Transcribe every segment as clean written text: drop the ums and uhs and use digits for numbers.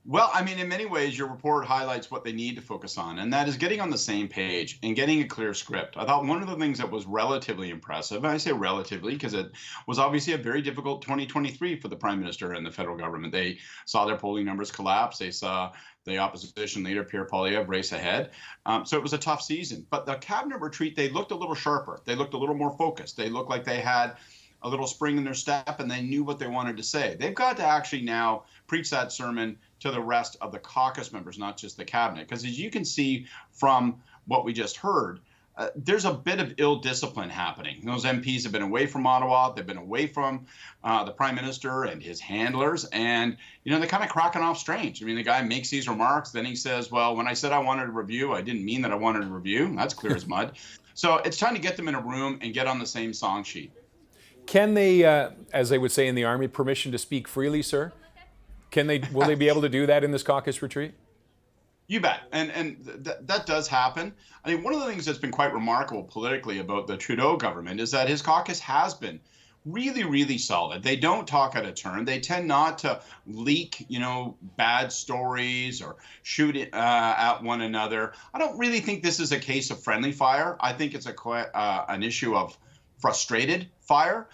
Well, I mean, in many ways, your report highlights what they need to focus on, and that is getting on the same page and getting a clear script. I thought one of the things that was relatively impressive, and I say relatively because it was obviously a very difficult 2023 for the prime minister and the federal government. They saw their polling numbers collapse. They saw the opposition leader, Pierre Poilievre, race ahead. So it was a tough season. But the cabinet retreat, they looked a little sharper. They looked a little more focused. They looked like they had a little spring in their step and they knew what they wanted to say. They've got to actually now preach that sermon to the rest of the caucus members, not just the cabinet. Because as you can see from what we just heard, there's a bit of ill discipline happening. Those MPs have been away from Ottawa. They've been away from the prime minister and his handlers. And, they're kind of cracking off strange. I mean, the guy makes these remarks. Then he says, well, when I said I wanted a review, I didn't mean that I wanted a review. That's clear as mud. So it's time to get them in a room and get on the same song sheet. Can they, as they would say in the Army, permission to speak freely, sir? Will they be able to do that in this caucus retreat? You bet. And that does happen. I mean, one of the things that's been quite remarkable politically about the Trudeau government is that his caucus has been really, really solid. They don't talk out of turn. They tend not to leak, bad stories or shoot it, at one another. I don't really think this is a case of friendly fire. I think it's an issue of frustrated fire.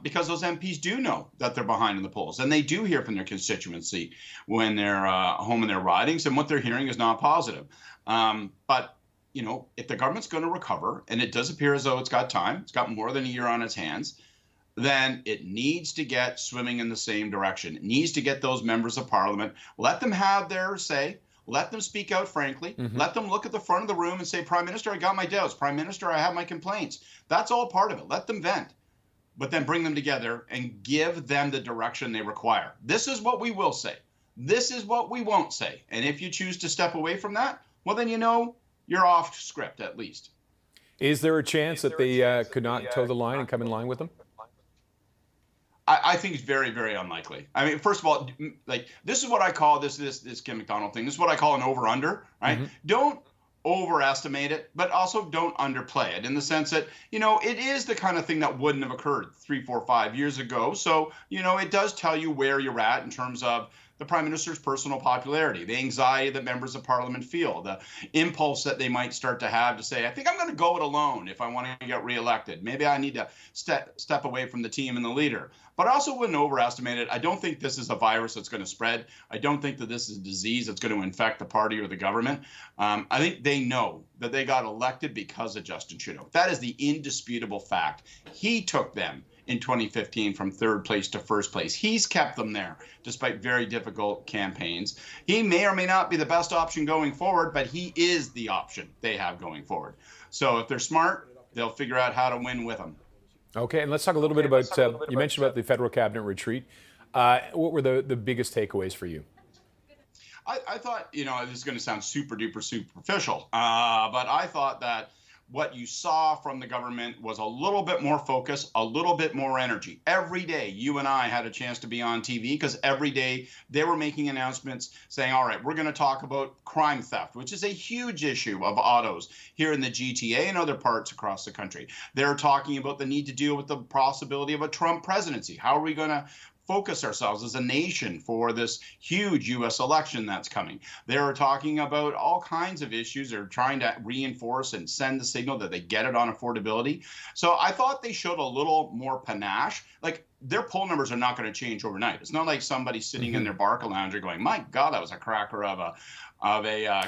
Because those MPs do know that they're behind in the polls, and they do hear from their constituency when they're home in their ridings, and what they're hearing is not positive. But if the government's going to recover, and it does appear as though it's got time, it's got more than a year on its hands, then it needs to get swimming in the same direction. It needs to get those members of parliament, let them have their say. Let them speak out frankly. Mm-hmm. Let them look at the front of the room and say, Prime Minister, I got my doubts. Prime Minister, I have my complaints. That's all part of it. Let them vent. But then bring them together and give them the direction they require. This is what we will say. This is what we won't say. And if you choose to step away from that, well, then you're off script at least. Is there a chance that they could not toe the line and come in line with them? I think it's very, very unlikely. I mean, first of all, this is what I call this Kim McDonald thing. This is what I call an over-under, right? Mm-hmm. Don't overestimate it, but also don't underplay it in the sense that, it is the kind of thing that wouldn't have occurred 3, 4, 5 years ago. So, it does tell you where you're at in terms of the prime minister's personal popularity, the anxiety that members of parliament feel, the impulse that they might start to have to say, I think I'm going to go it alone if I want to get reelected. Maybe I need to step away from the team and the leader. But I also wouldn't overestimate it. I don't think this is a virus that's going to spread. I don't think that this is a disease that's going to infect the party or the government. I think they know that they got elected because of Justin Trudeau. That is the indisputable fact. He took them in 2015 from third place to first place. He's kept them there despite very difficult campaigns. He may or may not be the best option going forward, but he is the option they have going forward. So if they're smart, they'll figure out how to win with him. Okay, and let's talk a little bit about, you mentioned about the federal cabinet retreat. What were the biggest takeaways for you? I thought, this is going to sound super duper superficial, but I thought that what you saw from the government was a little bit more focus, a little bit more energy. Every day, you and I had a chance to be on TV because every day they were making announcements saying, all right, we're going to talk about crime theft, which is a huge issue of autos here in the GTA and other parts across the country. They're talking about the need to deal with the possibility of a Trump presidency. How are we going to focus ourselves as a nation for this huge U.S. election that's coming? They're talking about all kinds of issues. They're trying to reinforce and send the signal that they get it on affordability. So I thought they showed a little more panache. Like, their poll numbers are not going to change overnight. It's not like somebody sitting in their Barca lounger going, my God, that was a cracker of a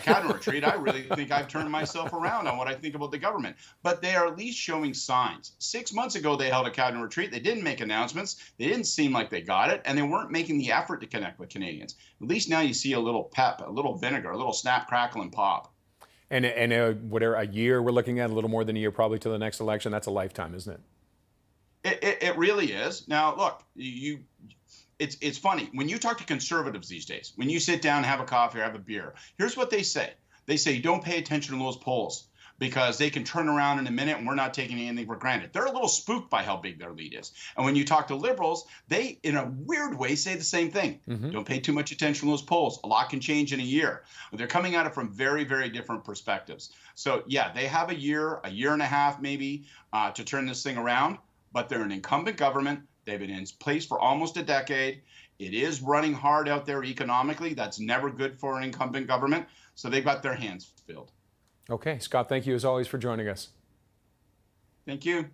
cabinet retreat. I really think I've turned myself around on what I think about the government. But they are at least showing signs. 6 months ago, they held a cabinet retreat. They didn't make announcements. They didn't seem like they got it, and they weren't making the effort to connect with Canadians. At least now you see a little pep, a little vinegar, a little snap, crackle, and pop. And whatever, a year we're looking at, a little more than a year probably to the next election. That's a lifetime, isn't it? It really is. Now, look, it's funny. When you talk to conservatives these days, when you sit down and have a coffee or have a beer, here's what they say. They say, don't pay attention to those polls because they can turn around in a minute and we're not taking anything for granted. They're a little spooked by how big their lead is. And when you talk to liberals, they, in a weird way, say the same thing. Mm-hmm. Don't pay too much attention to those polls. A lot can change in a year. But they're coming at it from very, very different perspectives. So, yeah, they have a year and a half maybe to turn this thing around. But they're an incumbent government. They've been in place for almost a decade. It is running hard out there economically. That's never good for an incumbent government. So they've got their hands filled. Okay, Scott, thank you as always for joining us. Thank you.